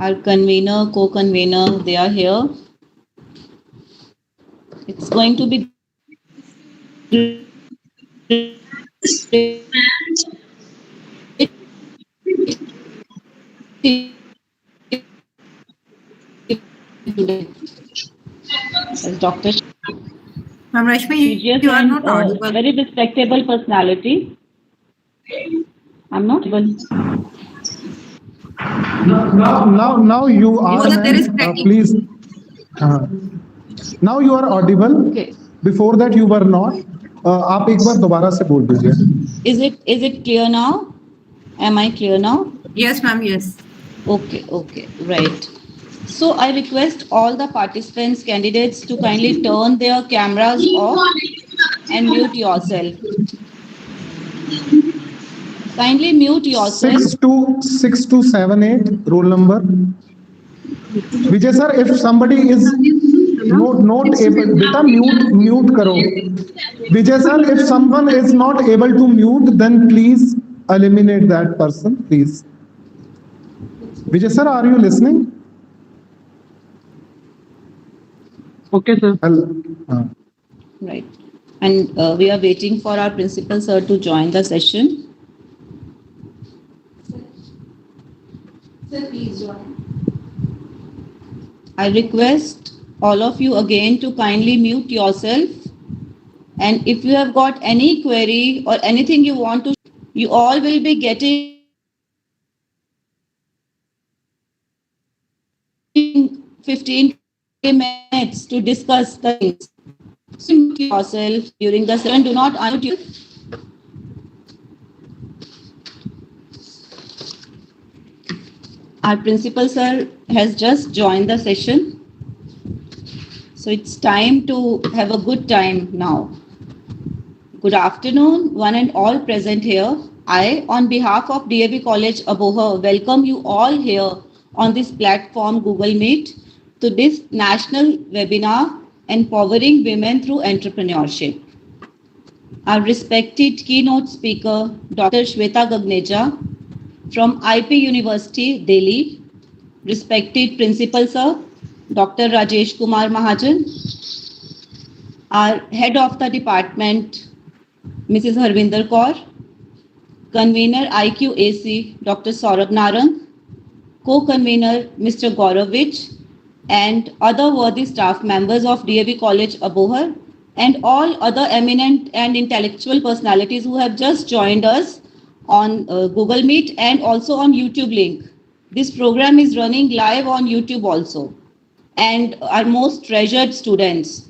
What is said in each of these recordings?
Our convener, co-convener, they are here. It's going to be today as Dr. Ma'am Rashmi, Prestigious you are and not audible. very respectable personality. I'm not even. Now you are, Bola, there is ma'am. cracking. Please. Uh, now you are audible. Okay. Before that you were not. आप एक बार दोबारा से बोल दीजिए. Is it clear now? Am I clear now? Yes, ma'am, yes. Okay, right. So I request all the participants, candidates to kindly turn their cameras off and mute yourself. Kindly mute yourself. 6278 roll number. Vijay sir, if somebody is not able, beta mute karo. Vijay sir, if someone is not able to mute, then please eliminate that person, please. Vijay sir, are you listening? Okay, sir. Right. And we are waiting for our principal sir to join the session. Sir, please join. I request all of you again to kindly mute yourself. And if you have got any query or anything you want to, you all will be getting 15 minutes to discuss the things. So mute yourself during the session. Do not unmute yourself. Our principal sir has just joined the session. So it's time to have a good time now. Good afternoon, one and all present here. I, on behalf of DAV College Abohar, welcome you all here on this platform Google Meet to this national webinar, Empowering Women Through Entrepreneurship. Our respected keynote speaker, Dr. Shweta Gagneja from IP University, Delhi. Respected Principal Sir, Dr. Rajesh Kumar Mahajan. Our Head of the Department, Mrs. Harbinger Kaur. Convener IQAC, Dr. Saurabh Narang. Co-convener, Mr. Gauravich, and other worthy staff members of DAV College Abohar, and all other eminent and intellectual personalities who have just joined us on Google Meet and also on YouTube link. This program is running live on YouTube also. And our most treasured students.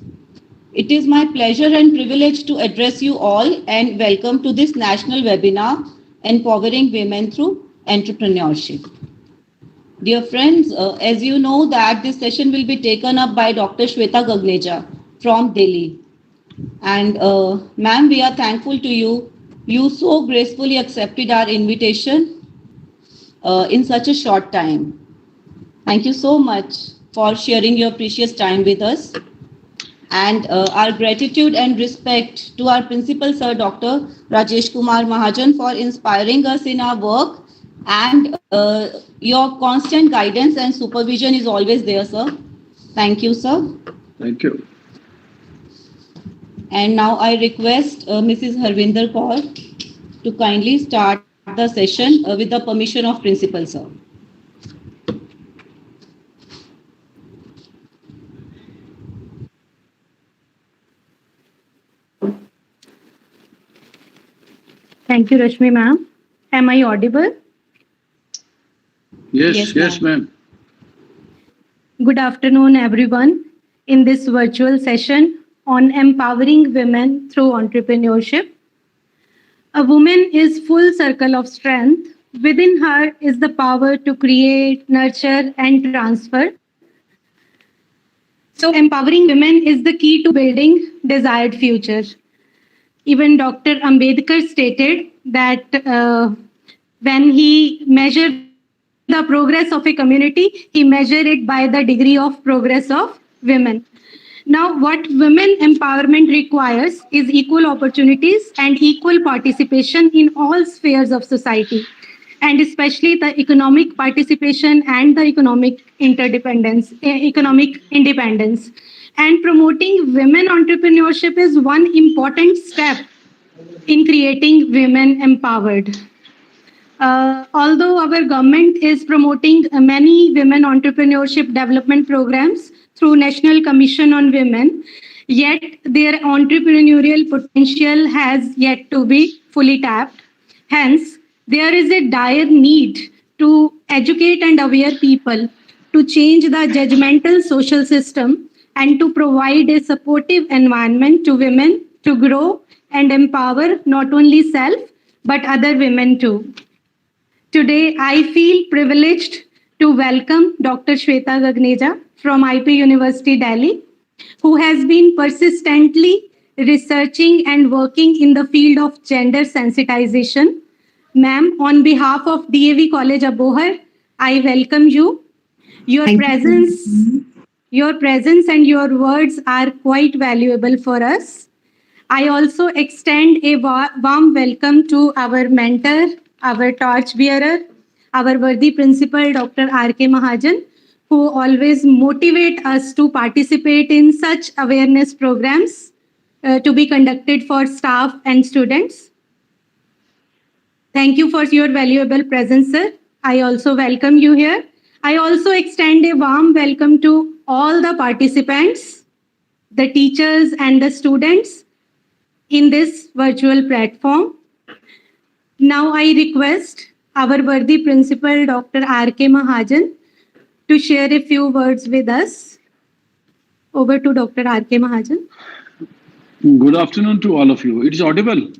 It is my pleasure and privilege to address you all and welcome to this national webinar, Empowering Women Through Entrepreneurship. Dear friends, as you know that this session will be taken up by Dr. Shweta Gagneja from Delhi. And ma'am, we are thankful to you. You so gracefully accepted our invitation in such a short time. Thank you so much for sharing your precious time with us. And our gratitude and respect to our principal sir, Dr. Rajesh Kumar Mahajan, for inspiring us in our work, and your constant guidance and supervision is always there, sir. Thank you, sir. Thank you. And now I request Mrs. Harbinger Kaur to kindly start the session with the permission of principal sir. Thank you, Rashmi ma'am. Am I audible? Yes, ma'am. Good afternoon, everyone. In this virtual session on empowering women through entrepreneurship, a woman is full circle of strength. Within her is the power to create, nurture, and transfer. So empowering women is the key to building desired future. Even Dr. Ambedkar stated that when he measured the progress of a community, he measured it by the degree of progress of women. Now, what women empowerment requires is equal opportunities and equal participation in all spheres of society. and especially the economic participation and the economic independence. And promoting women entrepreneurship is one important step in creating women empowered. Although our government is promoting many women entrepreneurship development programs through National Commission on Women, yet their entrepreneurial potential has yet to be fully tapped. Hence, there is a dire need to educate and aware people, to change the judgmental social system, and to provide a supportive environment to women to grow and empower not only self but other women too. Today, I feel privileged to welcome Dr. Shweta Gagneja from IP University, Delhi, who has been persistently researching and working in the field of gender sensitization. Ma'am, on behalf of DAV College Abohar, I welcome you. Your Thank presence, your presence and your words are quite valuable for us. I also extend a warm welcome to our mentor, our torchbearer, our worthy principal, Dr. R.K. Mahajan, who always motivate us to participate in such awareness programs to be conducted for staff and students. Thank you for your valuable presence, sir. I also welcome you here. I also extend a warm welcome to all the participants, the teachers and the students in this virtual platform. Now I request our worthy principal, Dr. R.K. Mahajan, to share a few words with us. Over to Dr. R.K. Mahajan. Good afternoon to all of you. It is audible?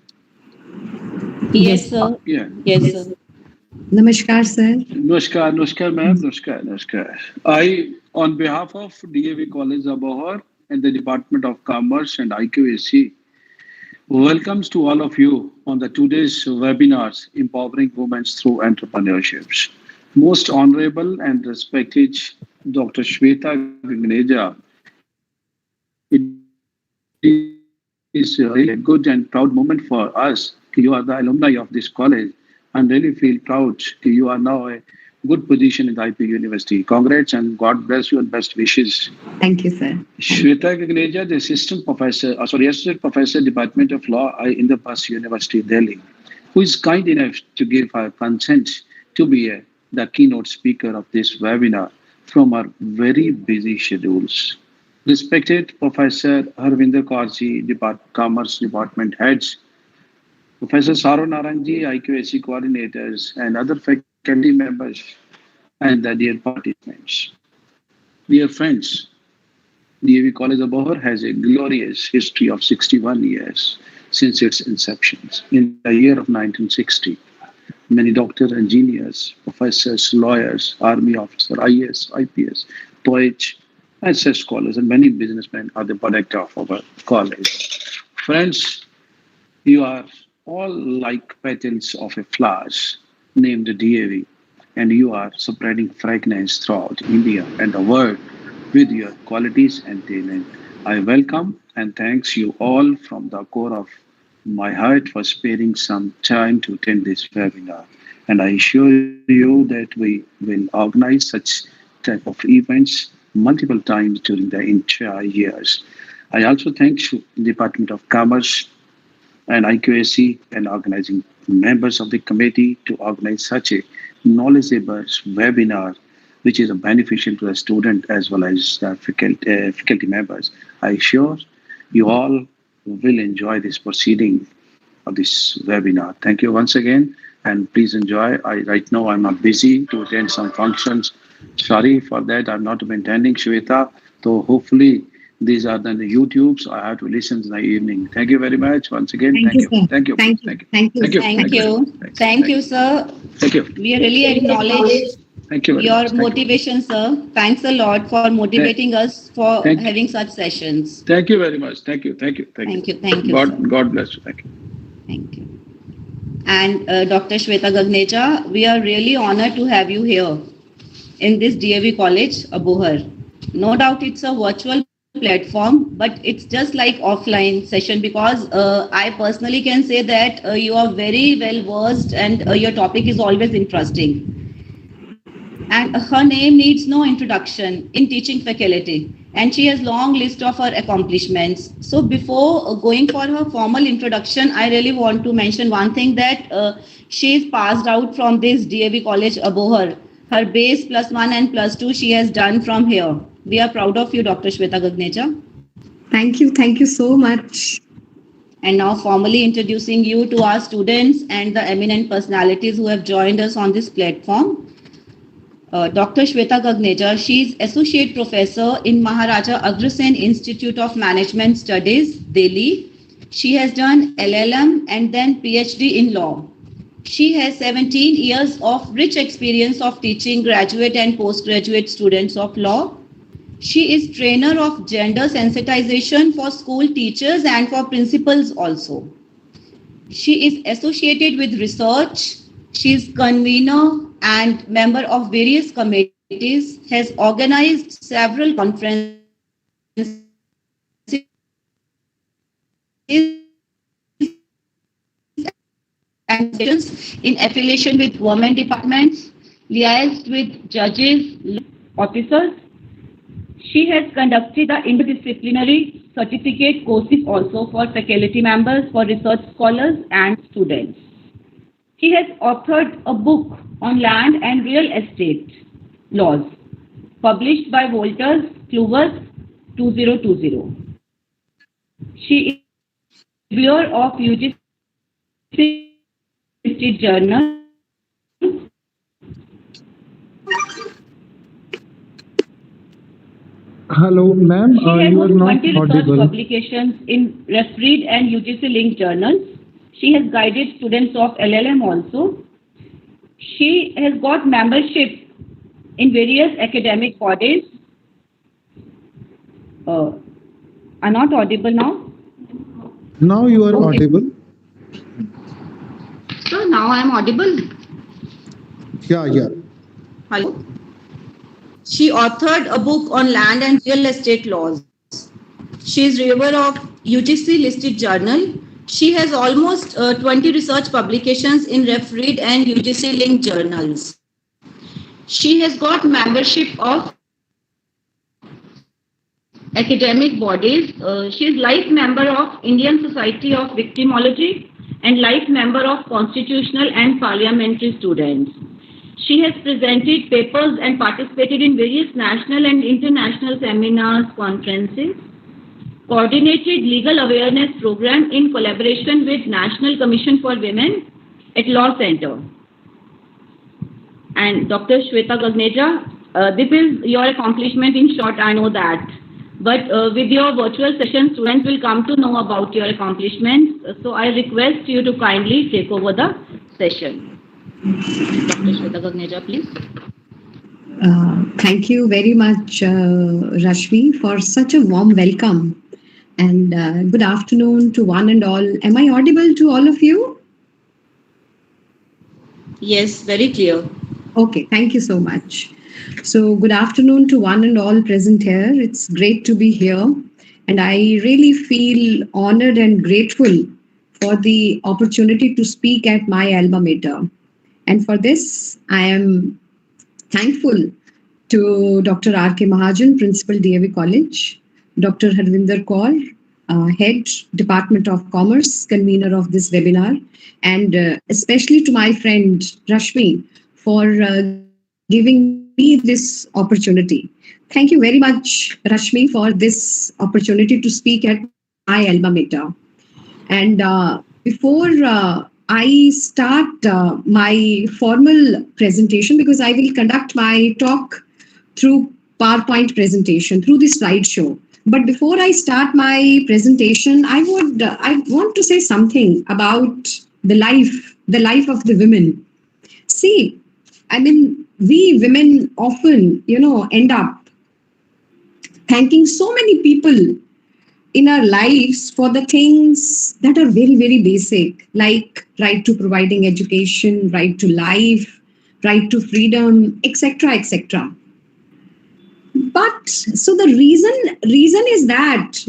Yes, sir. Yeah. Yes, sir. Namaskar, sir. Namaskar, ma'am. Namaskar. I, on behalf of DAV College Abohar and the Department of Commerce and IQAC, welcomes to all of you on the today's webinars, Empowering Women Through Entrepreneurship. Most honorable and respected Dr. Shweta Gagneja, it is really a good and proud moment for us. You are the alumni of this college and really feel proud. You are now a good position in the IP University. Congrats and God bless you and best wishes. Thank you, sir. Shweta Gagneja, the assistant professor, Department of Law in the Bus University, Delhi, who is kind enough to give her consent to be the keynote speaker of this webinar from our very busy schedules. Respected Professor Harbinger Commerce Department heads, Professor Saro Naranji, IQAC coordinators, and other faculty members, and the dear participants. Dear friends, DAV College Abohar has a glorious history of 61 years since its inception. In the year of 1960, many doctors, engineers, professors, lawyers, army officers, IAS, IPS, poets, and such scholars, and many businessmen are the product of our college. Friends, you are all like petals of a flower named DAV, and you are spreading fragrance throughout India and the world with your qualities and talent. I welcome and thanks you all from the core of my heart for sparing some time to attend this webinar. And I assure you that we will organize such type of events multiple times during the entire years. I also thank the Department of Commerce and IQAC and organizing members of the committee to organize such a knowledgeable webinar, which is beneficial to the student as well as the faculty members. I assure you all will enjoy this proceeding of this webinar. Thank you once again, and please enjoy. Right now I'm not busy to attend some functions. Sorry for that. I'm not attending, Shweta. So hopefully these are the YouTubes. I have to listen in the evening. Thank you very much once again. Thank you, sir. Thank you. Thank you. Thank you, sir. Thank you. We really acknowledge Thank you very your much. Thank you. motivation, sir. Thanks a lot for motivating us for Thank you. having such sessions. Thank you very much. Thank you. Thank you, sir. God bless you. Thank you. Thank you. And Dr. Shweta Gagneja, we are really honored to have you here in this DAV College, Abohar. No doubt it's a virtual platform, but it's just like offline session because I personally can say that you are very well versed and your topic is always interesting. And her name needs no introduction in teaching faculty, and she has long list of her accomplishments. So before going for her formal introduction, I really want to mention one thing that she is passed out from this DAV college Abohar. Her base +1 and +2 she has done from here. We are proud of you, Dr. Shweta Gagneja. Thank you so much. And now formally introducing you to our students and the eminent personalities who have joined us on this platform. Dr. Shweta Gagneja, she is Associate Professor in Maharaja Agrasen Institute of Management Studies, Delhi. She has done LLM and then PhD in Law. She has 17 years of rich experience of teaching graduate and postgraduate students of law. She is trainer of gender sensitization for school teachers and for principals also. She is associated with research. She is convener and member of various committees, has organized several conferences and sessions in affiliation with government departments, liaised with judges, officers. She has conducted the interdisciplinary certificate courses also for faculty members, for research scholars and students. She has authored a book on land and real estate laws, published by Wolters Kluwer 2020. She is reviewer of UGC journal. Hello, ma'am. She has You are not 20 research audible. publications in refereed and UGC linked journals. She has guided students of LLM also. She has got membership in various academic bodies. Are not audible now? Now you are Okay. audible. So now I am audible. Yeah. Hello. She authored a book on land and real estate laws. She is reviewer of UGC listed journal. She has almost 20 research publications in refereed and UGC linked journals. She has got membership of academic bodies. She is life member of Indian Society of Victimology and life member of Constitutional and Parliamentary Students. She has presented papers and participated in various national and international seminars, conferences, coordinated legal awareness program in collaboration with National Commission for Women at Law Center. And Dr. Shweta Gagneja, this is your accomplishment in short, I know that. But with your virtual session, students will come to know about your accomplishments. So I request you to kindly take over the session. Dr. Shweta Gagneja, please. Thank you very much, Rashmi, for such a warm welcome. And good afternoon to one and all. Am I audible to all of you? Yes, very clear. Okay, thank you so much. So good afternoon to one and all present here. It's great to be here. And I really feel honored and grateful for the opportunity to speak at my alma mater. And for this, I am thankful to Dr. R.K. Mahajan, Principal DAV College, Dr. Harbinger Kaur, Head, Department of Commerce, convener of this webinar, and especially to my friend Rashmi for giving me this opportunity. Thank you very much, Rashmi, for this opportunity to speak at my alma mater. And before I start my formal presentation, because I will conduct my talk through PowerPoint presentation, through the slideshow. But before I start my presentation, I want to say something about the life of the women. See, I mean, we women often, end up thanking so many people in our lives for the things that are very, very basic, like right to providing education, right to life, right to freedom, etc., etc. But so the reason is that,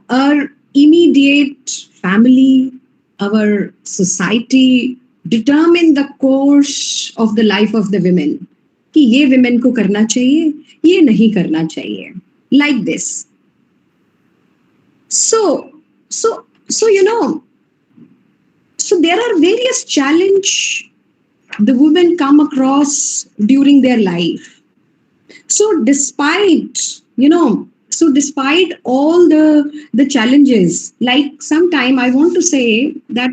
our immediate family, our society determine the course of the life of the women. कि ये women को करना चाहिए, ये नहीं करना चाहिए. Like this. So there are various challenges the women come across during their life. So despite all the challenges, like sometime I want to say that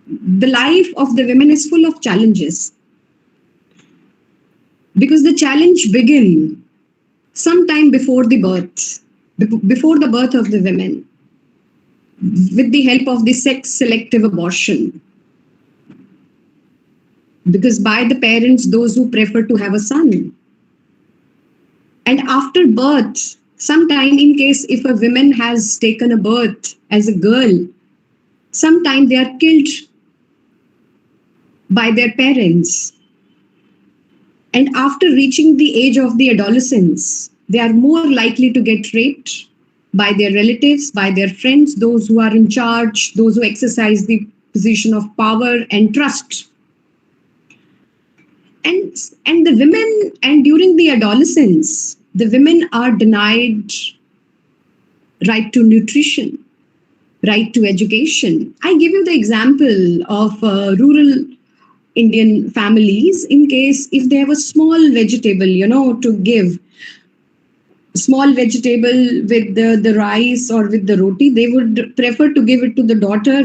the life of the women is full of challenges, because the challenge begin sometime before the birth of the women, with the help of the sex selective abortion. Because by the parents, those who prefer to have a son. And after birth, sometime in case if a woman has taken a birth as a girl, sometime they are killed by their parents. And after reaching the age of the adolescence, they are more likely to get raped by their relatives, by their friends, those who are in charge, those who exercise the position of power and trust. And the women, and during the adolescence, the women are denied right to nutrition, right to education. I give you the example of rural Indian families. In case if they have a small vegetable, to give, small vegetable with the rice or with the roti, they would prefer to give it to the daughter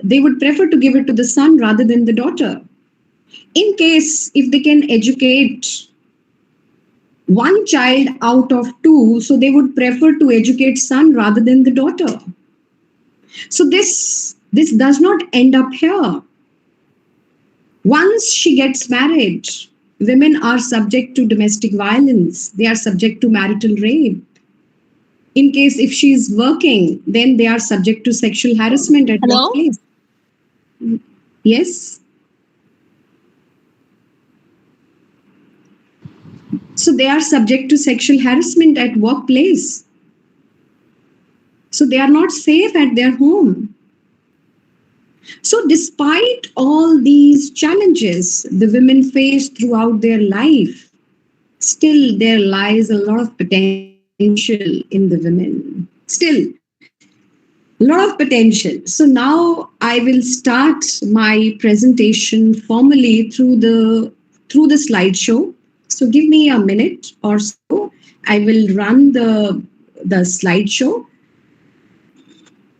they would prefer to give it to the son rather than the daughter. In case if they can educate one child out of two, so they would prefer to educate son rather than the daughter. So this does not end up here. Once she gets married, women are subject to domestic violence. They are subject to marital rape. In case if she is working, then they are subject to sexual harassment at workplace. Yes. So they are subject to sexual harassment at workplace. So they are not safe at their home. So despite all these challenges the women face throughout their life, still there lies a lot of potential in the women. Still, a lot of potential. So now I will start my presentation formally through the slideshow. So give me a minute or so. I will run the slideshow,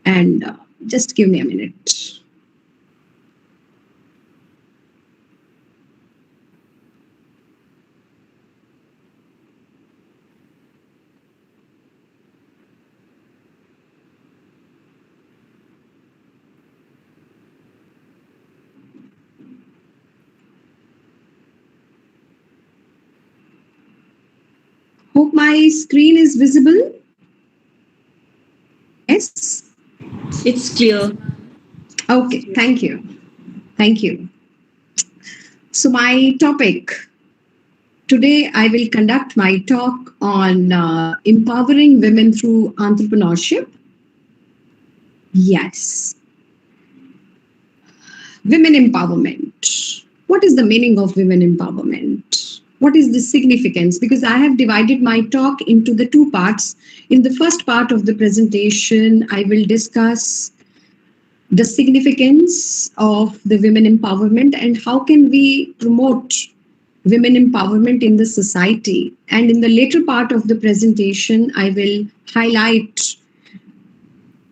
and just give me a minute. Hope my screen is visible. Yes? It's clear. Okay, thank you. Thank you. So my topic, today I will conduct my talk on empowering women through entrepreneurship. Yes. Women empowerment. What is the meaning of women empowerment? What is the significance? Because I have divided my talk into the two parts. In the first part of the presentation, I will discuss the significance of the women empowerment and how can we promote women empowerment in the society. And in the later part of the presentation, I will highlight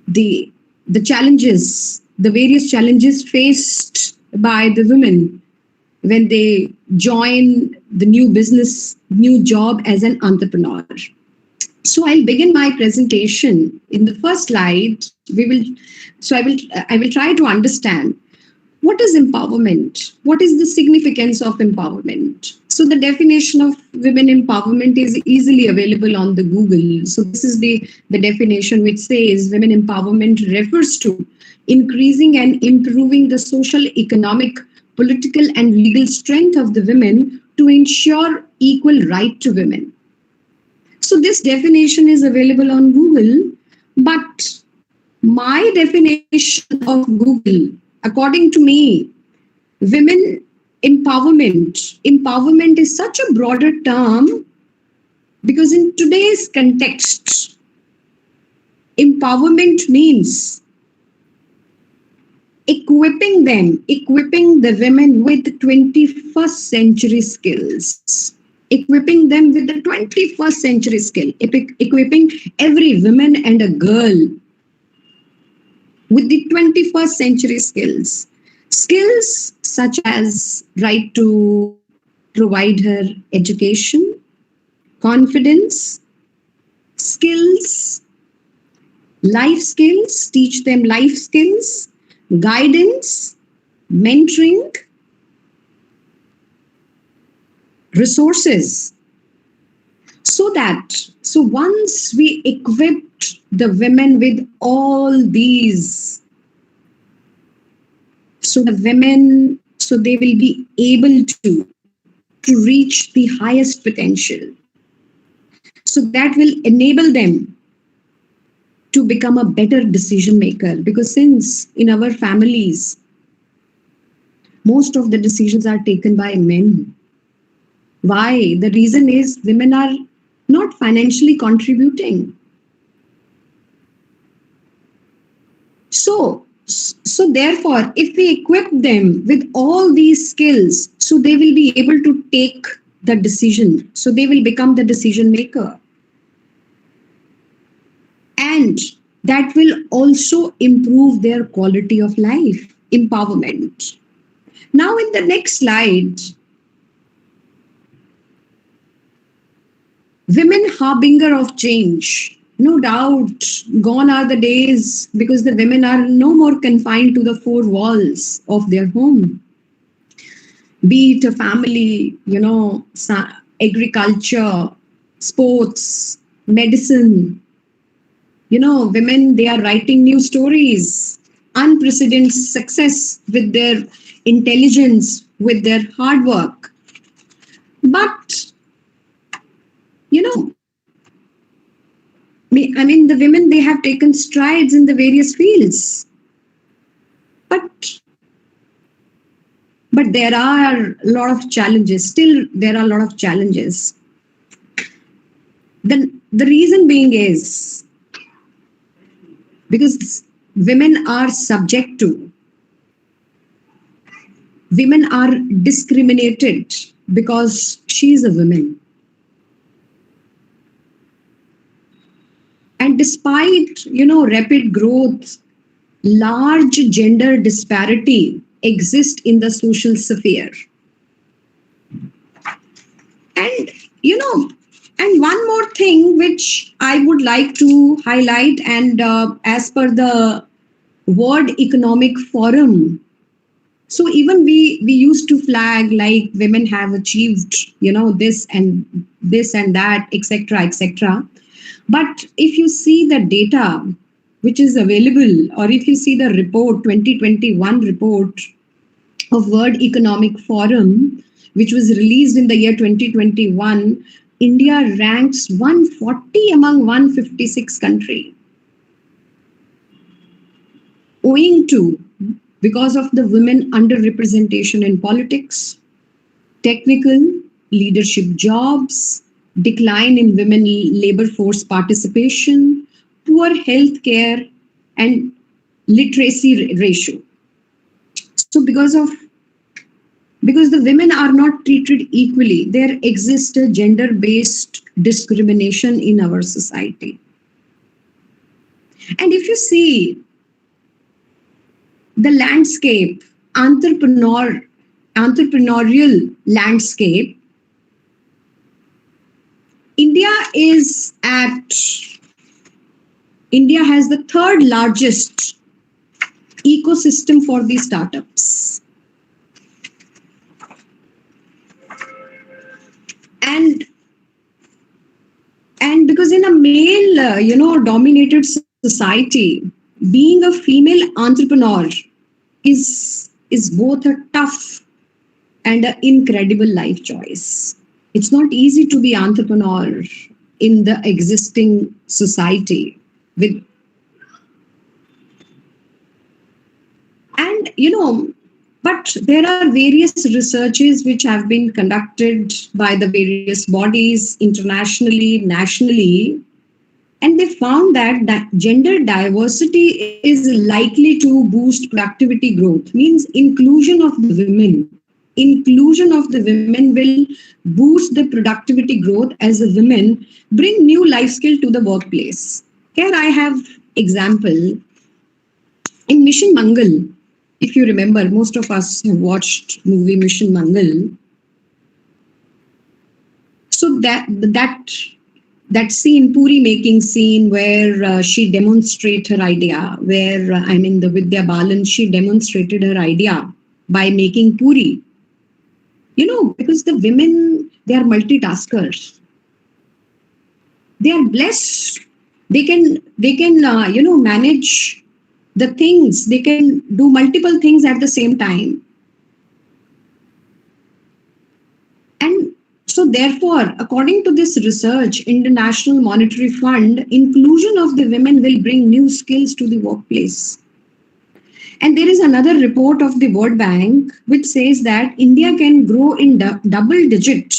the challenges, the various challenges faced by the women when they join the new job as an entrepreneur. So I'll begin my presentation. In the first slide, I will try to understand what is empowerment? What is the significance of empowerment? So the definition of women empowerment is easily available on the Google. So this is the definition which says women empowerment refers to increasing and improving the social, economic, political and legal strength of the women to ensure equal right to women. So this definition is available on Google, but my definition of Google, according to me, women empowerment is such a broader term because in today's context, empowerment means equipping the women with 21st century skills, equipping them with the 21st century skill, equipping every woman and a girl with the 21st century skills. Skills such as right to provide her education, confidence, skills, life skills, teach them life skills, guidance, mentoring, resources. So once we equipped the women with all these, so they will be able to reach the highest potential. So that will enable them to become a better decision maker, because since in our families, most of the decisions are taken by men. Why? The reason is women are not financially contributing. So therefore, if we equip them with all these skills, so they will be able to take the decision. So they will become the decision maker. And that will also improve their quality of life, empowerment. Now in the next slide, women harbinger of change. No doubt, gone are the days because the women are no more confined to the four walls of their home. Be it a family, agriculture, sports, medicine. Women, they are writing new stories, unprecedented success with their intelligence, with their hard work. But, the women, they have taken strides in the various fields. But there are a lot of challenges. Still, there are a lot of challenges. The reason being is because women are discriminated because she is a woman. And despite, rapid growth, large gender disparity exists in the social sphere. And, and one more thing which I would like to highlight, and as per the World Economic Forum, so even we used to flag like women have achieved, this and that, etc., etc. But if you see the data which is available, or if you see the report, 2021 report of World Economic Forum, which was released in the year 2021, India ranks 140 among 156 countries. Owing to, because of the women underrepresentation in politics, technical, leadership jobs, decline in women labor force participation, poor health care, and literacy ratio. So because the women are not treated equally, there exists a gender-based discrimination in our society. And if you see the landscape, entrepreneurial landscape, India has the third largest ecosystem for these startups. And because in a male, dominated society, being a female entrepreneur is both a tough and an incredible life choice. It's not easy to be entrepreneur. in the existing society. With and but there are various researches which have been conducted by the various bodies internationally, nationally, and they found that gender diversity is likely to boost productivity growth, means inclusion of the women. Inclusion of the women will boost the productivity growth as the women bring new life skill to the workplace. Here I have example in Mission Mangal. If you remember, most of us have watched movie Mission Mangal. So that scene, Puri making scene, where she demonstrates her idea, where the Vidya Balan, she demonstrated her idea by making Puri. Because the women, they are multitaskers. They are blessed. They can manage the things. They can do multiple things at the same time. And so therefore, according to this research, International Monetary Fund, inclusion of the women will bring new skills to the workplace. And there is another report of the World Bank which says that India can grow in double digit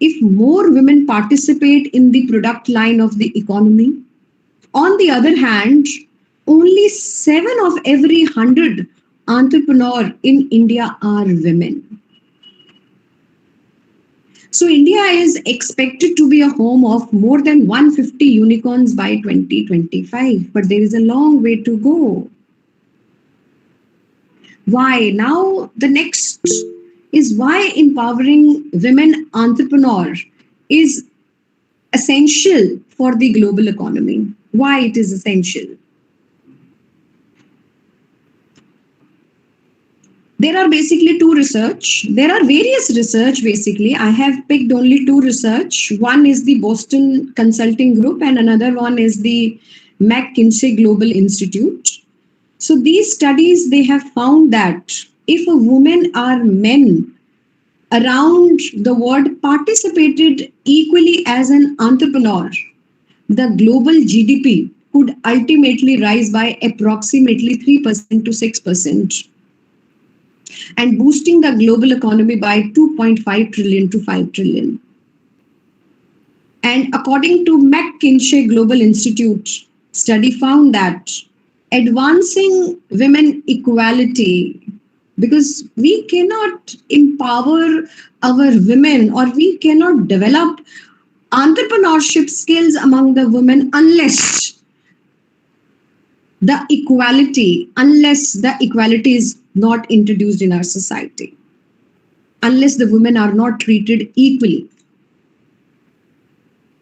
if more women participate in the product line of the economy. On the other hand, only 7 of every 100 entrepreneurs in India are women. So India is expected to be a home of more than 150 unicorns by 2025, but there is a long way to go. Why? Now, the next is why empowering women entrepreneurs is essential for the global economy. Why it is essential? There are basically two research. There are various research basically. I have picked only two research. One is the Boston Consulting Group and another one is the McKinsey Global Institute. So these studies, they have found that if a woman or men around the world participated equally as an entrepreneur, the global GDP could ultimately rise by approximately 3% to 6%. And boosting the global economy by 2.5 trillion to 5 trillion. And according to McKinsey Global Institute, study found that advancing women equality, because we cannot empower our women or we cannot develop entrepreneurship skills among the women unless the equality is not introduced in our society, unless the women are not treated equally.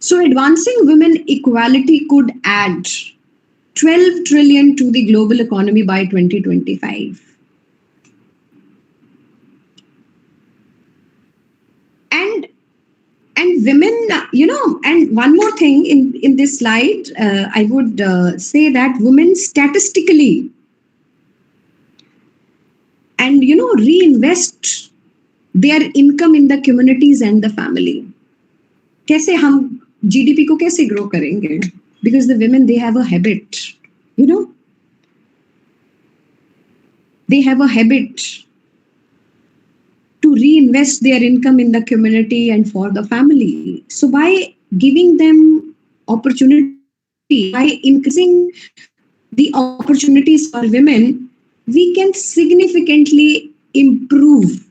So advancing women equality could add 12 trillion to the global economy by 2025. And women, and one more thing in this slide, I would say that women statistically and reinvest their income in the communities and the family. कैसे हम GDP को कैसे grow करेंगे? Because the women, they have a habit, they have a habit to reinvest their income in the community and for the family. So by giving them opportunity, by increasing the opportunities for women, we can significantly improve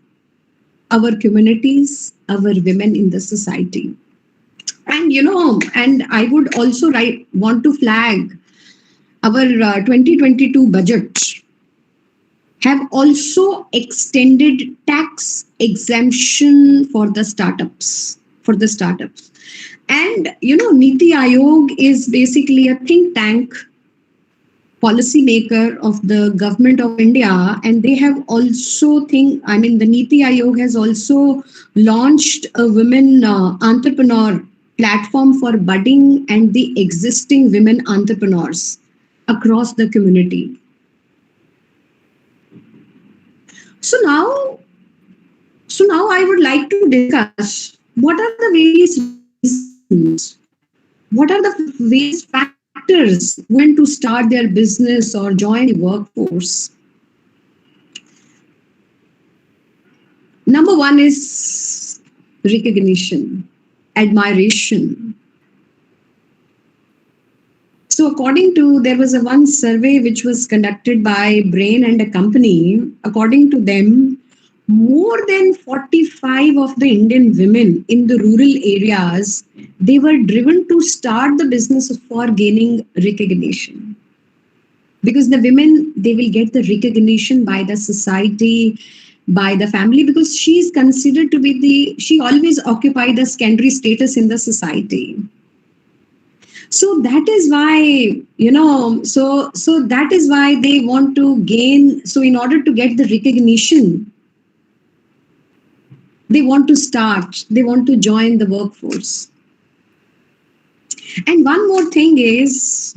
our communities, our women in the society. And and I would also want to flag our 2022 budget have also extended tax exemption for the startups. And Niti Aayog is basically a think tank policy maker of the government of India, and they have also the Niti Aayog has also launched a women entrepreneur platform for budding and the existing women entrepreneurs across the community. So now I would like to discuss what are the various reasons What are the various factors when to start their business or join the workforce? Number one is recognition, admiration. So according to, there was a one survey which was conducted by Brain and a company. According to them, more than 45 of the Indian women in the rural areas, they were driven to start the business for gaining recognition. Because the women, they will get the recognition by the society, by the family, because she is considered to be she always occupied the secondary status in the society. So that is why, so that is why they want to gain. So in order to get the recognition, they want to start, they want to join the workforce. And one more thing is,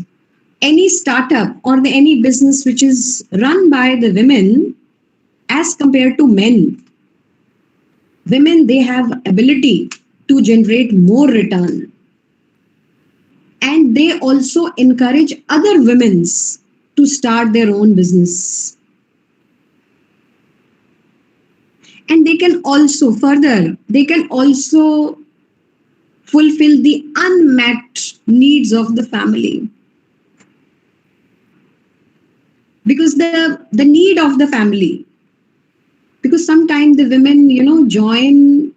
any startup or any business which is run by the women as compared to men, women, they have ability to generate more return. And they also encourage other women to start their own business. And they can also fulfill the unmet needs of the family. Because the need of the family, because sometimes the women, join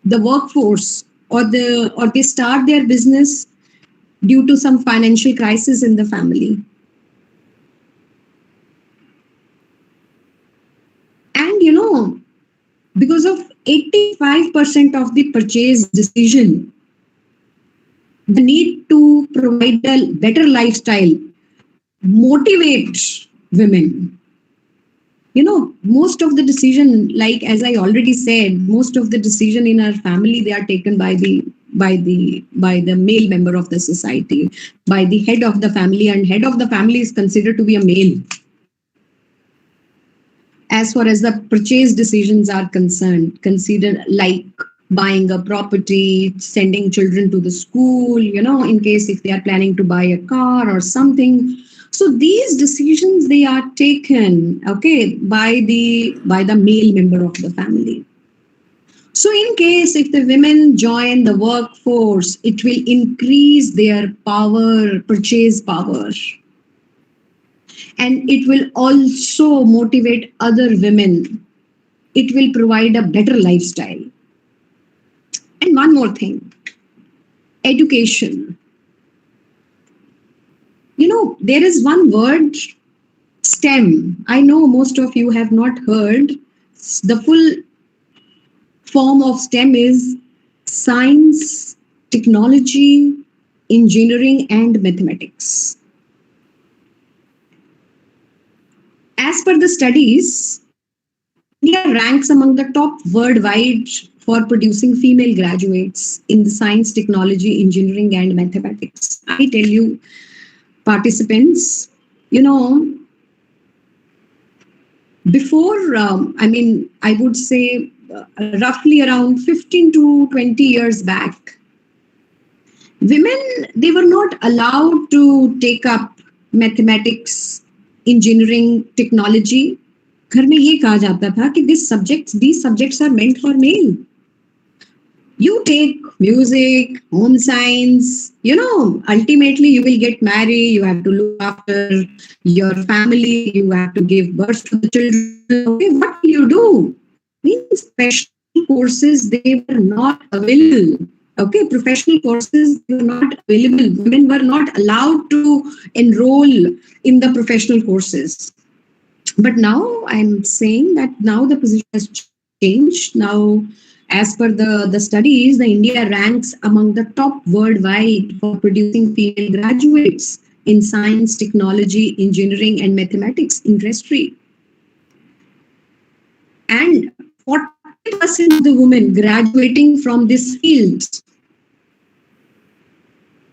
the workforce or they start their business due to some financial crisis in the family. And because of 85% of the purchase decision, the need to provide a better lifestyle motivates women. Most of the decision, like as I already said, most of the decision in our family, they are taken by the male member of the society, by the head of the family, and head of the family is considered to be a male. As far as the purchase decisions are concerned, considered like buying a property, sending children to the school, in case if they are planning to buy a car or something. So these decisions, they are taken, okay, by the male member of the family. So in case if the women join the workforce, it will increase their purchase power. And it will also motivate other women. It will provide a better lifestyle. And one more thing, education. There is one word, STEM. I know most of you have not heard. The full form of STEM is science, technology, engineering, and mathematics. As per the studies, India ranks among the top worldwide for producing female graduates in the science, technology, engineering, and mathematics. I tell you, participants, before, I would say roughly around 15 to 20 years back, women, they were not allowed to take up mathematics, engineering, technology. घर में ये कहा जाता था कि these subjects are meant for male. You take music, home science, ultimately you will get married, you have to look after your family, you have to give birth to the children. Okay, what will you do? Means special courses, they were not available. Okay, professional courses were not available. Women were not allowed to enroll in the professional courses. But now I'm saying that now the position has changed. Now, as per the studies, the India ranks among the top worldwide for producing female graduates in science, technology, engineering, and mathematics industry. And 40% of the women graduating from this field.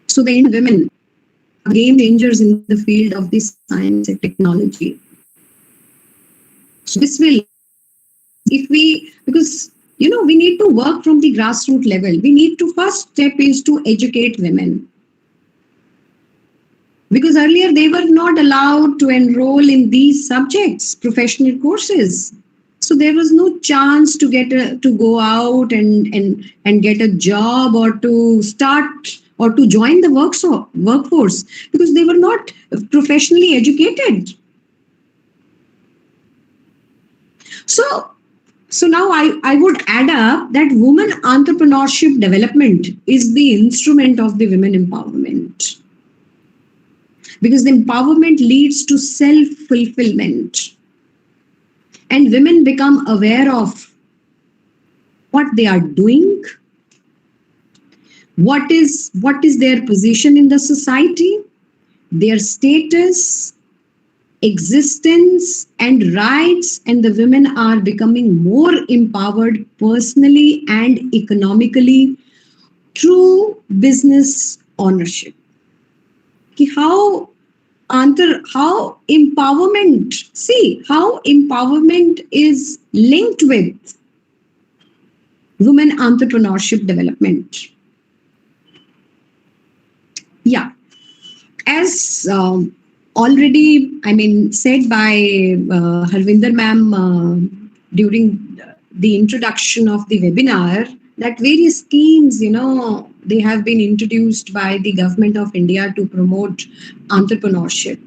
So the Indian women are game changers in the field of this science and technology. So this will, because we need to work from the grassroots level. We need to first step is to educate women. Because earlier they were not allowed to enroll in these subjects, professional courses. So there was no chance to to go out and get a job or to start or to join the workforce because they were not professionally educated. So now I would add up that women entrepreneurship development is the instrument of the women empowerment. Because the empowerment leads to self-fulfillment. And women become aware of what they are doing, what is their position in the society, their status, existence, and rights, and the women are becoming more empowered personally and economically through business ownership. How empowerment is linked with women entrepreneurship development. Yeah, as already said by Harbinger ma'am during the introduction of the webinar, that various schemes, they have been introduced by the government of India to promote entrepreneurship.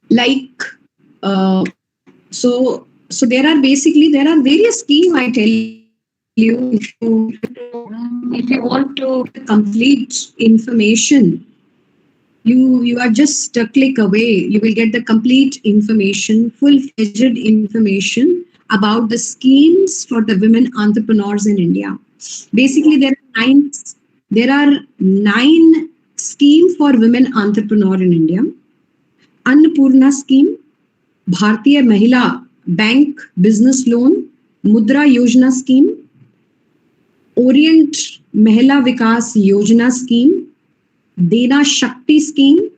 Like, so there are various schemes. I tell you, if you want to complete information, you are just a click away. You will get the complete information, full-fledged information about the schemes for the women entrepreneurs in India. Basically, there are nine schemes for women entrepreneur in India. Annapurna scheme, Bhartiya Mahila Bank Business Loan, Mudra Yojana scheme, Orient Mahila Vikas Yojana scheme, Dena Shakti scheme,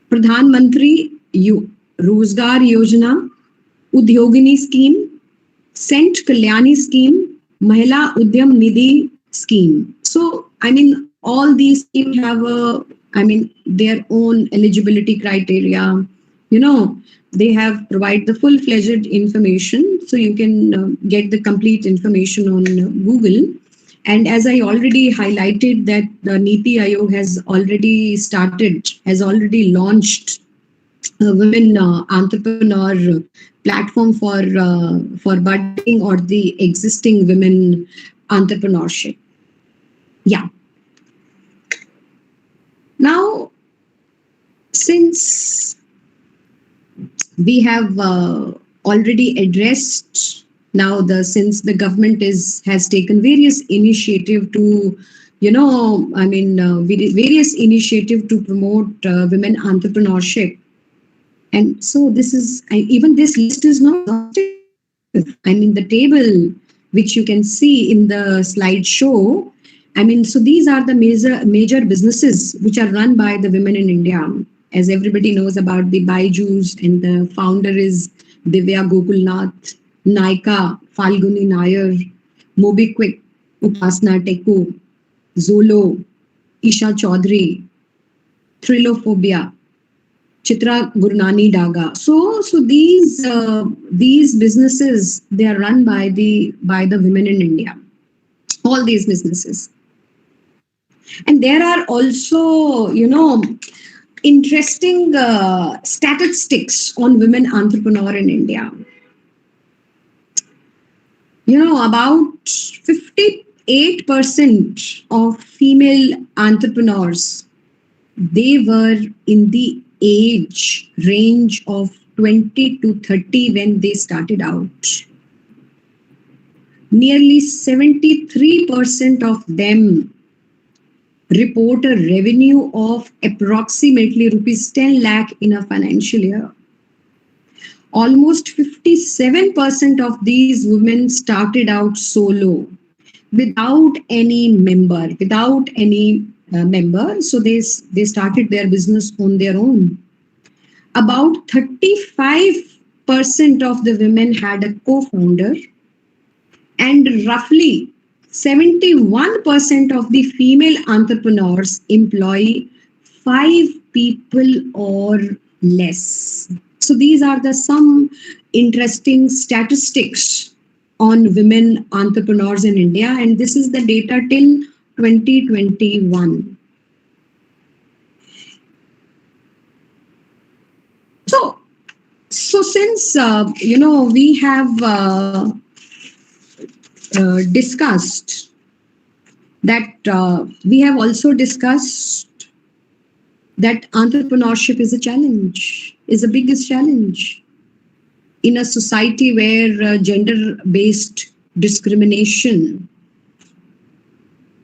Pradhan Mantri Rozgar Yojana, Udyogini scheme, Sant Kalyani scheme, Mahila Udyam Nidhi scheme. So, all these schemes have their own eligibility criteria. They have provided the full-fledged information, so you can get the complete information on Google. And as I already highlighted, that the Niti Aayog has already launched a women entrepreneur platform for budding or the existing women entrepreneurship. Yeah. Now, since we have already addressed since the government has taken various initiative to, various initiative to promote women entrepreneurship. And so even this list is not exhaustive. The table which you can see in the slideshow, so these are the major businesses which are run by the women in India. As everybody knows about the Byju's, and the founder is Divya Gokulnath, Nykaa, Falguni Nair, MobiQuick, Upasna Teku, Zolo, Isha Chaudhary, Thrillophobia, Chitra Gurnani Daga. So these businesses, they are run by the women in India. All these businesses. And there are also, interesting statistics on women entrepreneur in India. About 58% of female entrepreneurs, they were in the age range of 20 to 30 when they started out. Nearly 73% of them report a revenue of approximately rupees 10 lakh in a financial year. Almost 57% of these women started out solo, without any member. So they started their business on their own. About 35% of the women had a co-founder, and roughly 71% of the female entrepreneurs employ 5 people or less. So these are the some interesting statistics on women entrepreneurs in India, and this is the data till 2021. So since we have discussed that, we have also discussed that entrepreneurship is a challenge, is the biggest challenge in a society where gender-based discrimination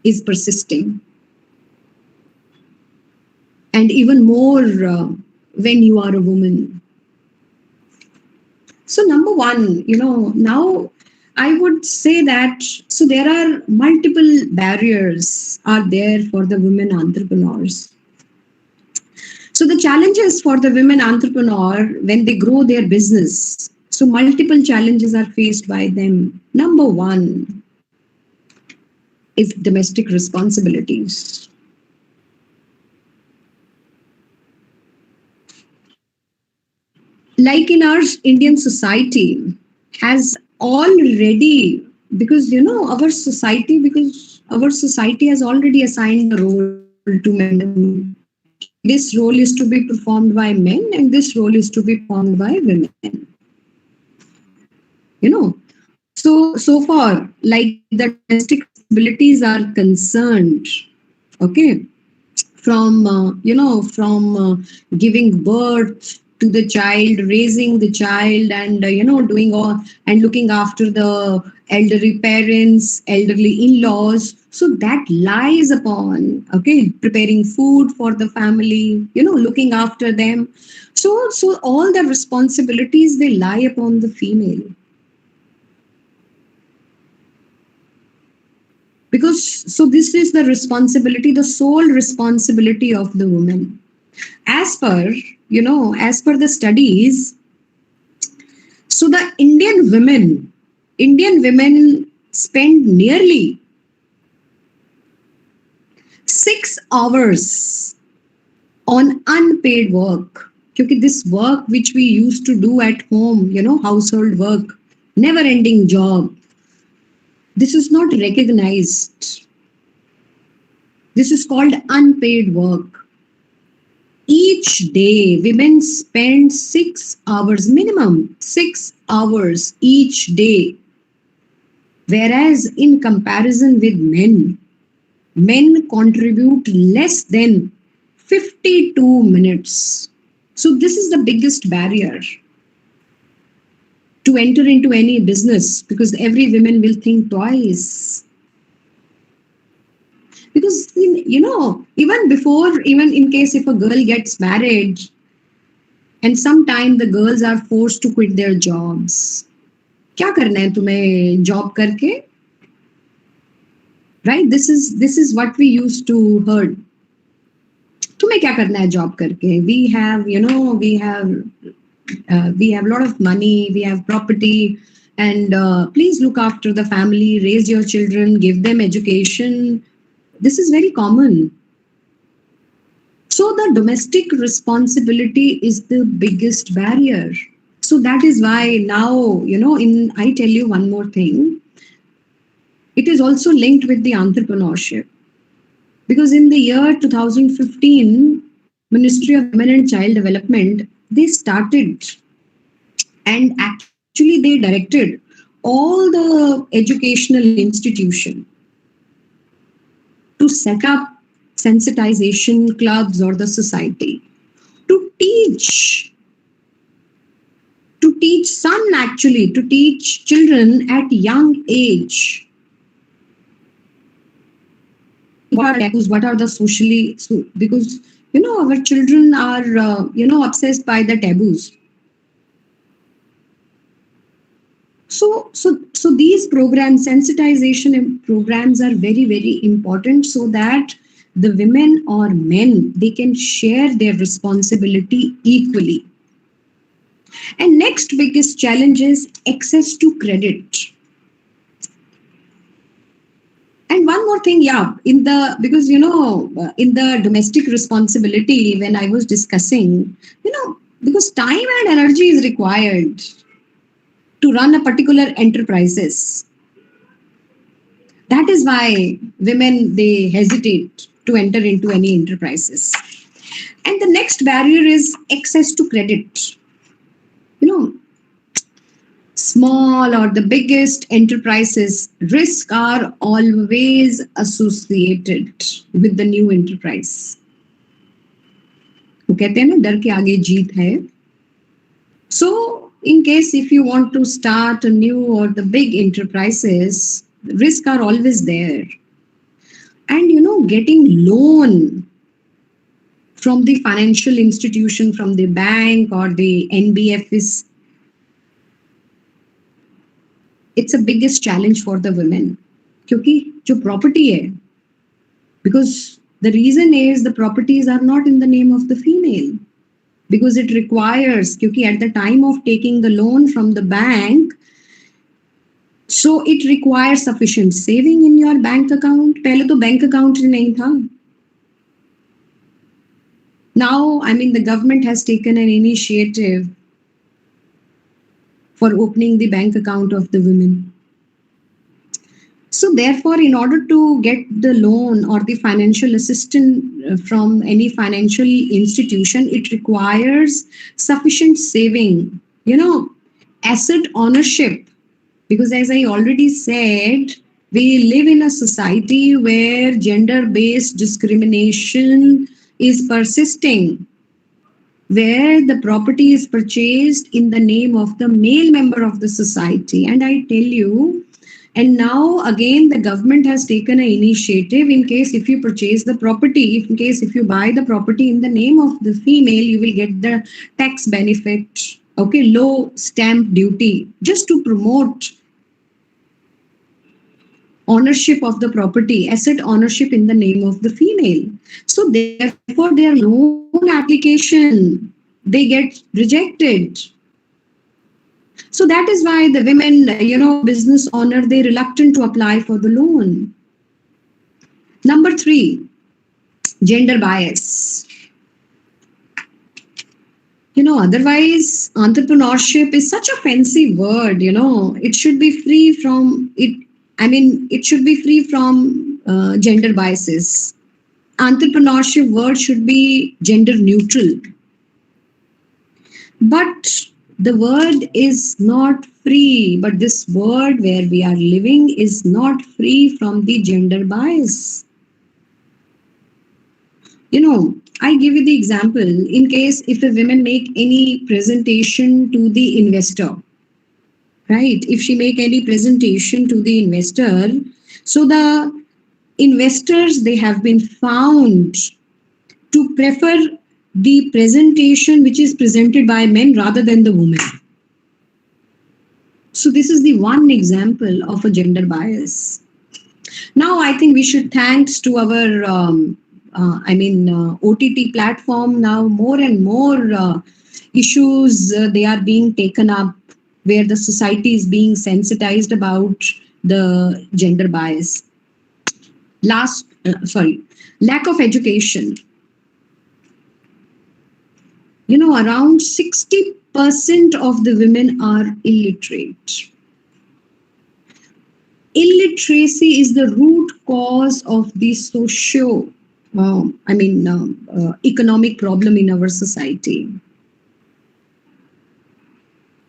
is persisting, and even more when you are a woman. So number one, now I would say that, so there are multiple barriers are there for the women entrepreneurs. So the challenges for the women entrepreneur when they grow their business, so multiple challenges are faced by them. Number one is domestic responsibilities. Like in our Indian society has already, because our society has already assigned a role to men. This role is to be performed by men and this role is to be performed by women. So far, like the domestic responsibilities are concerned, okay, from giving birth to the child, raising the child, and doing all and looking after the elderly parents, elderly in-laws. So that lies upon, okay, preparing food for the family, looking after them. So all the responsibilities, they lie upon the female. Because so this is the responsibility, the sole responsibility of the woman. As per the studies, so the Indian women spend nearly 6 hours on unpaid work. Because this work which we used to do at home, household work, never ending job, this is not recognized. This is called unpaid work. Each day, women spend 6 hours, minimum 6 hours each day. Whereas in comparison with men contribute less than 52 minutes. So this is the biggest barrier to enter into any business, because every woman will think twice. Because, even in case if a girl gets married, and sometime the girls are forced to quit their jobs. क्या करना है तुम्हें job करके? Right? This is what we used to heard. तुम्हें क्या करना है job करके? We have a lot of money, we have property, and please look after the family, raise your children, give them education. This is very common. So the domestic responsibility is the biggest barrier. So that is why now, I tell you one more thing. It is also linked with the entrepreneurship. Because in the year 2015, Ministry of Women and Child Development, they started and actually they directed all the educational institutions to set up sensitization clubs or the society to teach children at young age what are the socially, because our children are obsessed by the taboos. So these programs, sensitization programs, are very, very important, so that the women or men, they can share their responsibility equally. And next biggest challenge is access to credit. more thing, because in the domestic responsibility, when I was discussing, because time and energy is required to run a particular enterprises. That is why women, they hesitate to enter into any enterprises. And the next barrier is access to credit. Small or the biggest enterprises, risk are always associated with the new enterprise. वो कहते हैं ना, डर के आगे जीत है. So in case if you want to start a new or the big enterprises, risks are always there. And getting loan from the financial institution, from the bank or the NBF it's a biggest challenge for the women. क्योंकि जो property है, because the reason is the properties are not in the name of the female, because it requires, क्योंकि at the time of taking the loan from the bank, so it requires sufficient saving in your bank account. पहले तो bank account नहीं था. Now, the government has taken an initiative for opening the bank account of the women. So therefore, in order to get the loan or the financial assistance from any financial institution, it requires sufficient saving, asset ownership. Because as I already said, we live in a society where gender-based discrimination is persisting, where the property is purchased in the name of the male member of the society. And I tell you, and now again the government has taken an initiative, in case if you purchase the property, in case if you buy the property in the name of the female, you will get the tax benefit, low stamp duty, just to promote ownership of the property, asset ownership in the name of the female. So therefore their loan application, they get rejected. So that is why the women, business owner, they're reluctant to apply for the loan. Number 3, gender bias. Otherwise entrepreneurship is such a fancy word, it should be free from it. It should be free from gender biases. Entrepreneurship word should be gender neutral. But the word is not free. But this world where we are living is not free from the gender bias. I give you the example. In case if a woman make any presentation to the investor, right? If she make any presentation to the investor, so the investors, they have been found to prefer the presentation which is presented by men rather than the woman. So this is the one example of a gender bias. Now I think we should thanks to our OTT platform. Now more and more issues they are being taken up, where the society is being sensitized about the gender bias. Lack of education. Around 60% of the women are illiterate. Illiteracy is the root cause of the economic problem in our society.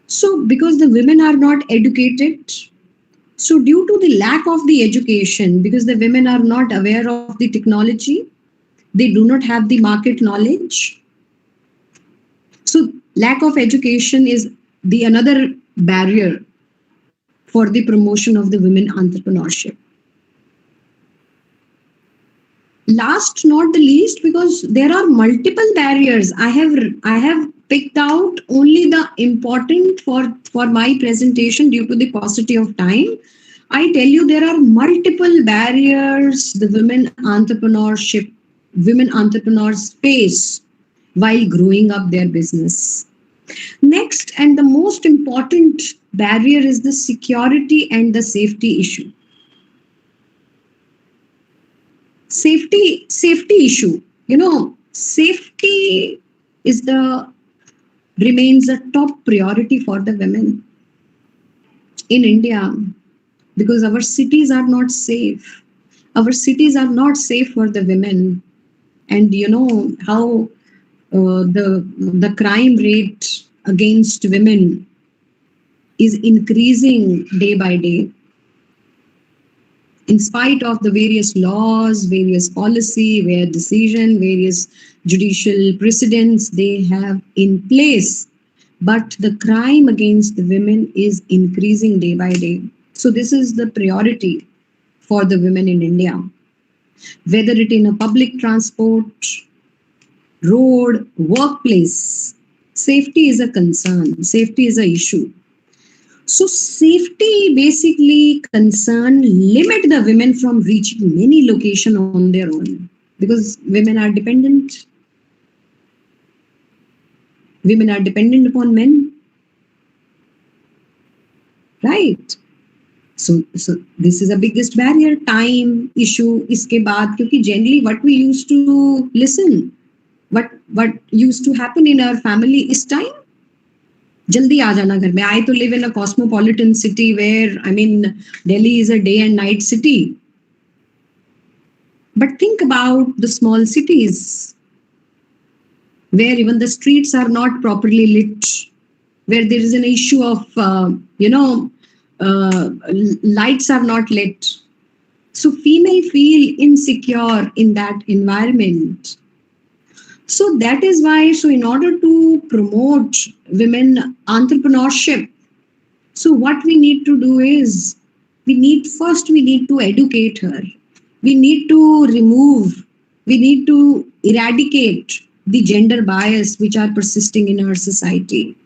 So because the women are not educated, so due to the lack of the education, because the women are not aware of the technology, they do not have the market knowledge. So lack of education is the another barrier for the promotion of the women entrepreneurship. Last not the least, because there are multiple barriers. I have picked out only the important for my presentation due to the paucity of time. I tell you there are multiple barriers the women entrepreneurs face while growing up their business. Next, and the most important barrier is the security and the safety issue. safety issue. Safety is remains a top priority for the women in India, because our cities are not safe. Our cities are not safe for the women, and you know how the crime rate against women is increasing day by day, in spite of the various laws, various policy, various decision, various judicial precedents they have in place. But the crime against the women is increasing day by day. So this is the priority for the women in India. Whether it in a public transport, road, workplace, safety is a concern, safety is an issue. So safety basically concern limit the women from reaching many locations on their own, because women are dependent. Women are dependent upon men, right? So this is the biggest barrier. Time issue. इसके बाद, क्योंकि generally what we used to listen, what used to happen in our family is time. जल्दी आ जाना घर में. I to live in a cosmopolitan city where, I mean, Delhi is a day and night city. But think about the small cities where even the streets are not properly lit, where there is an issue of, lights are not lit. So female feel insecure in that environment. So that is why, so in order to promote women entrepreneurship, so what we need to do is, we need to educate her. We need to eradicate the gender bias which are persisting in our society.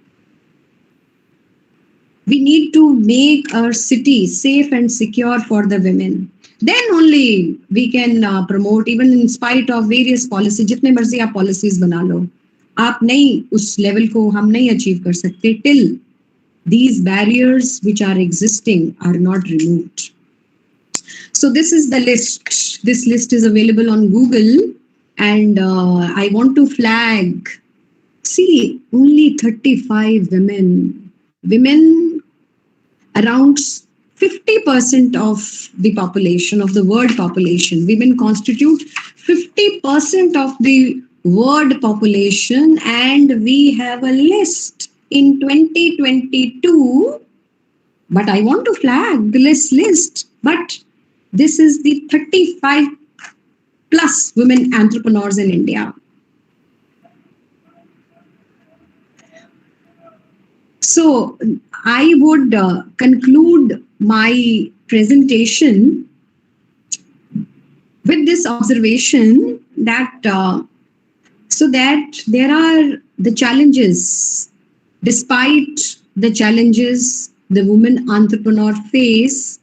We need to make our city safe and secure for the women. Then only we can promote, even in spite of various policies. जितने मर्जी आप policies बना लो, आप नहीं उस level को हम नहीं achieve कर सकते till these barriers which are existing are not removed. So this is the list. This list is available on Google, and I want to flag. See, only 35 women. Around 50% of the population, of the world population. Women constitute 50% of the world population, and we have a list in 2022. But I want to flag this list. But this is the 35 plus women entrepreneurs in India. So I would conclude my presentation with this observation that so that there are the challenges. Despite the challenges the women entrepreneur face,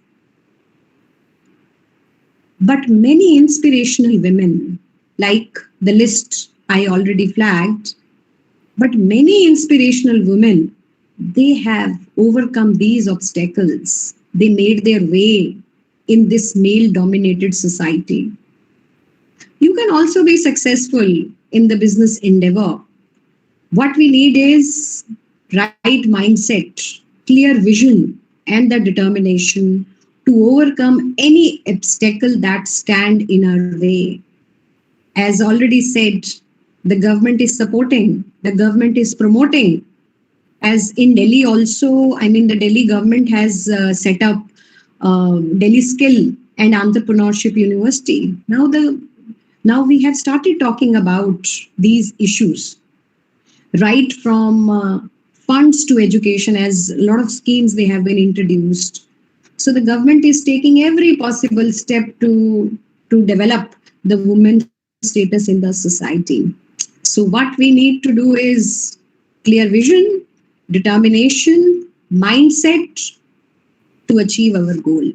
but many inspirational women, like the list I already flagged, but many inspirational women, they have overcome these obstacles. They made their way in this male-dominated society. You can also be successful in the business endeavor. What we need is right mindset, clear vision, and the determination to overcome any obstacle that stand in our way. As already said, the government is supporting, the government is promoting. As in Delhi also, I mean, the Delhi government has set up Delhi Skill and Entrepreneurship University. Now we have started talking about these issues, right from funds to education, as a lot of schemes they have been introduced. So the government is taking every possible step to develop the women's status in the society. So what we need to do is clear vision, determination, mindset to achieve our goal.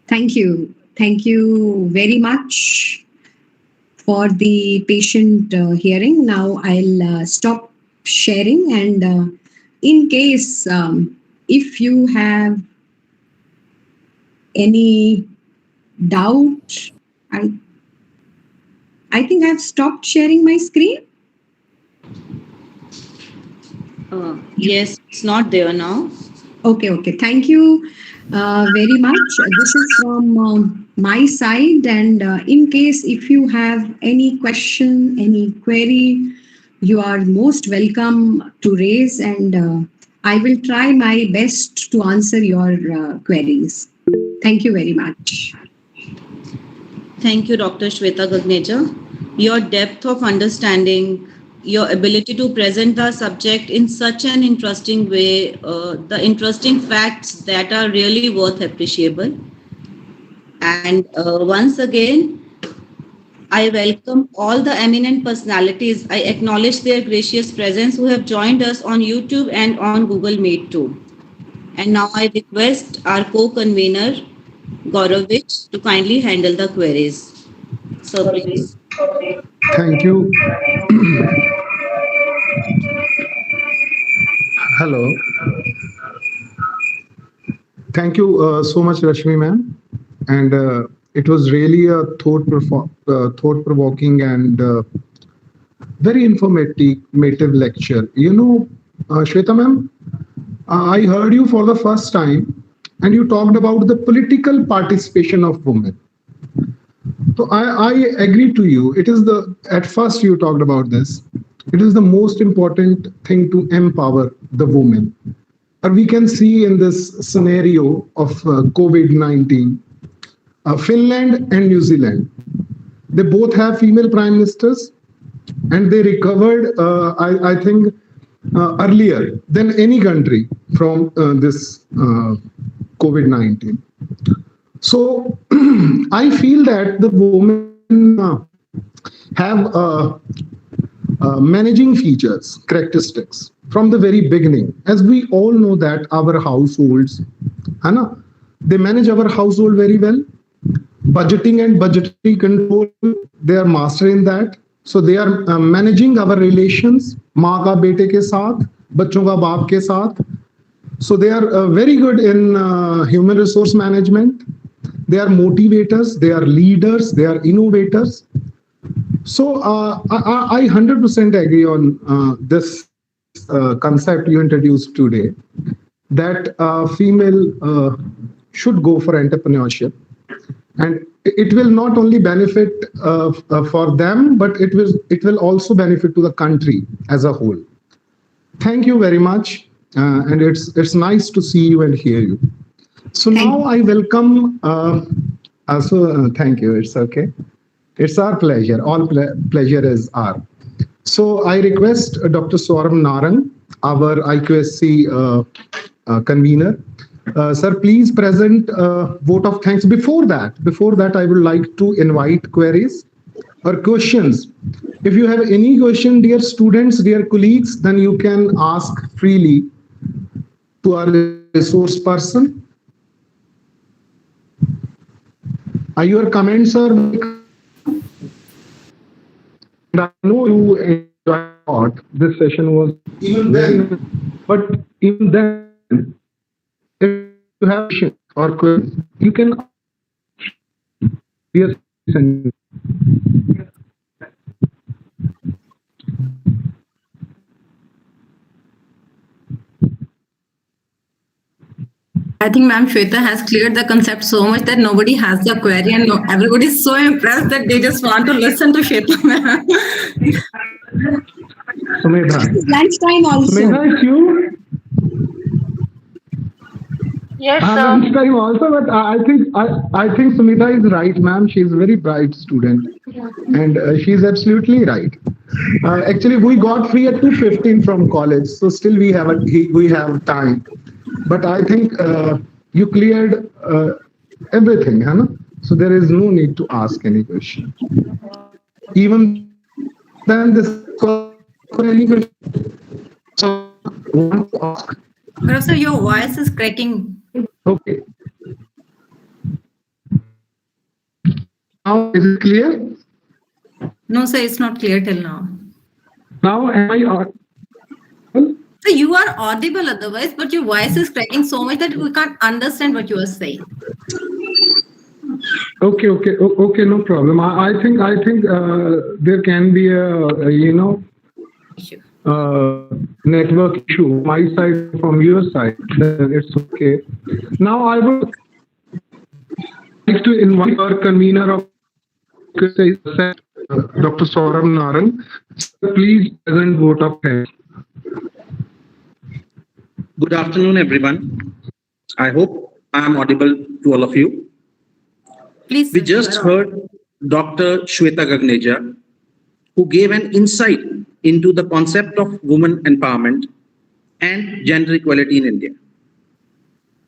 Thank you. Thank you very much for the patient hearing. Now I'll stop sharing, and in case if you have any doubt I think I've stopped sharing my screen. Yes, it's not there now. Okay. Thank you very much. This is from my side. And in case if you have any question, any query, you are most welcome to raise. And I will try my best to answer your queries. Thank you very much. Thank you, Dr. Shweta Gagneja. Your depth of understanding, your ability to present the subject in such an interesting way, the interesting facts that are really worth appreciable. And once again, I welcome all the eminent personalities. I acknowledge their gracious presence who have joined us on YouTube and on Google Meet too. And now I request our co-convener, Gauravich, to kindly handle the queries. So please. Thank you. Hello. Thank you so much, Rashmi ma'am. And it was really a thought-provoking and very informative lecture. Shweta ma'am, I heard you for the first time, and you talked about the political participation of women. So I agree to you. It is at first you talked about this. It is the most important thing to empower the women. We can see in this scenario of COVID-19, Finland and New Zealand, they both have female prime ministers, and they recovered, I think, earlier than any country from this COVID-19. So I feel that the women have managing features, characteristics from the very beginning. As we all know that our households, they manage our household very well. Budgeting and budgetary control, they are master in that. So they are managing our relations, माँ का बेटे के साथ, बच्चों का बाप के साथ. So they are very good in human resource management. They are motivators, they are leaders, they are innovators. So I 100% agree on this concept you introduced today, that female should go for entrepreneurship. And it will not only benefit for them, but it will also benefit to the country as a whole. Thank you very much. And it's nice to see you and hear you. So now I welcome, thank you, it's okay. It's our pleasure, all pleasure is our. So I request Dr. Swarm Narang, our IQSC convener. Sir, please present vote of thanks. Before that, I would like to invite queries or questions. If you have any question, dear students, dear colleagues, then you can ask freely to our resource person. Are your comments are? I know you enjoyed this session was even then, but even then, if you have questions or queries, you can. Yes. I think Ma'am Shweta has cleared the concept so much that nobody has the query and everybody is so impressed that they just want to listen to Shweta Ma'am. Sumedha. Lunchtime also. Sumedha, it's you? Yes, sir. Lunchtime also, but I think Sumedha is right, ma'am. She's a very bright student, and she's absolutely right. Actually, we got free at 2:15 from college, so still we have time. But I think you cleared everything, huh? So there is no need to ask any question. Even then, this any question. So want to ask. Professor, your voice is cracking. Okay. Now is it clear? No, sir, it's not clear till now. Now am I audible? So you are audible otherwise, but your voice is cracking so much that we can't understand what you are saying. Okay, no problem. I think there can be a Issue. network issue my side from your side. Then it's okay. Now I would like to invite our convener of Dr. Saurabh Narang. Please present vote of thanks. Good afternoon, everyone. I hope I am audible to all of you. Please. We just heard Dr. Shweta Gagneja, who gave an insight into the concept of women empowerment and gender equality in India.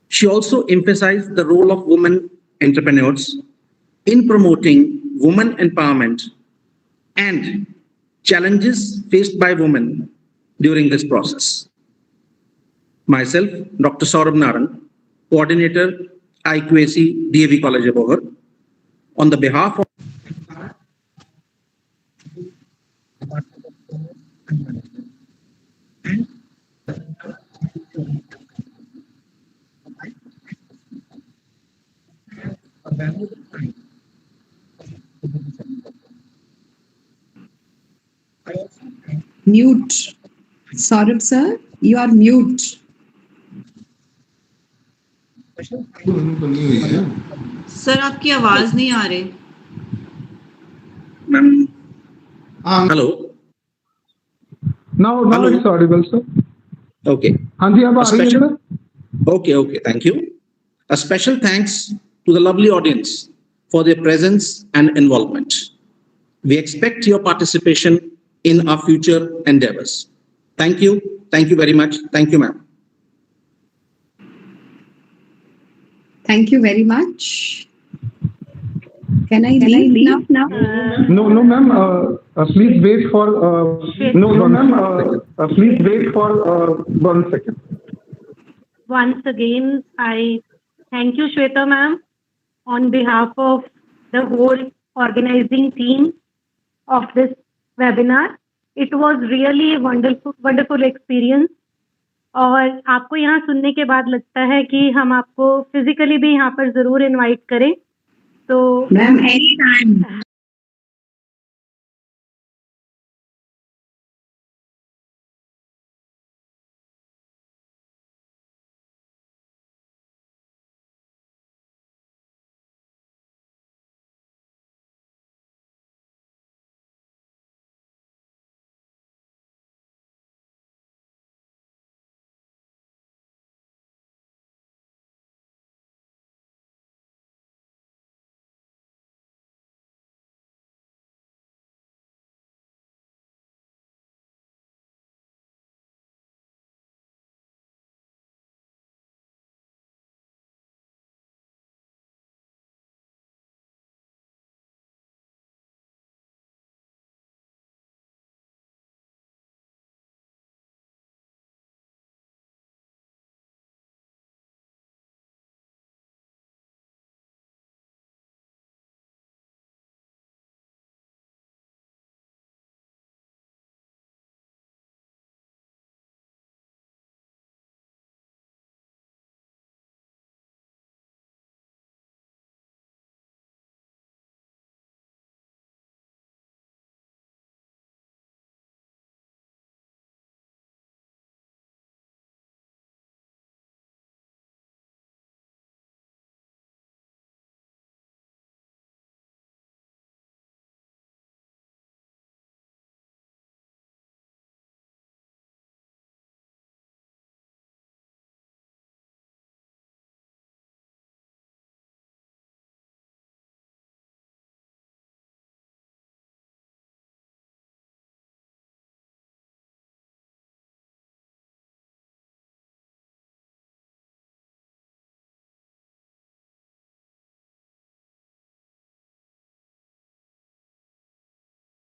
She also emphasized the role of women entrepreneurs in promoting women empowerment and challenges faced by women during this process. Myself, Dr. Saurabh Narang, Coordinator, IQAC, DAV College of Abohar, on the behalf of Mute. Saurabh sir, you are mute. Sir आपकी आवाज नहीं आ रही. Hello. Now Hello. it's audible, sir. Okay. हाँ जी, अब आ रही है special- sir. Okay, thank you. A special thanks to the lovely audience for their presence and involvement. We expect your participation in our future endeavors. Thank you very much. Thank you, ma'am. Thank you very much. Can I leave now? No, ma'am. Please wait for. No, ma'am. Please wait for 1 second. Once again, I thank you, Shweta ma'am, on behalf of the whole organizing team of this webinar. It was really a wonderful experience. और आपको यहाँ सुनने के बाद लगता है कि हम आपको फिजिकली भी यहाँ पर जरूर इनवाइट करें. तो Ma'am, anytime.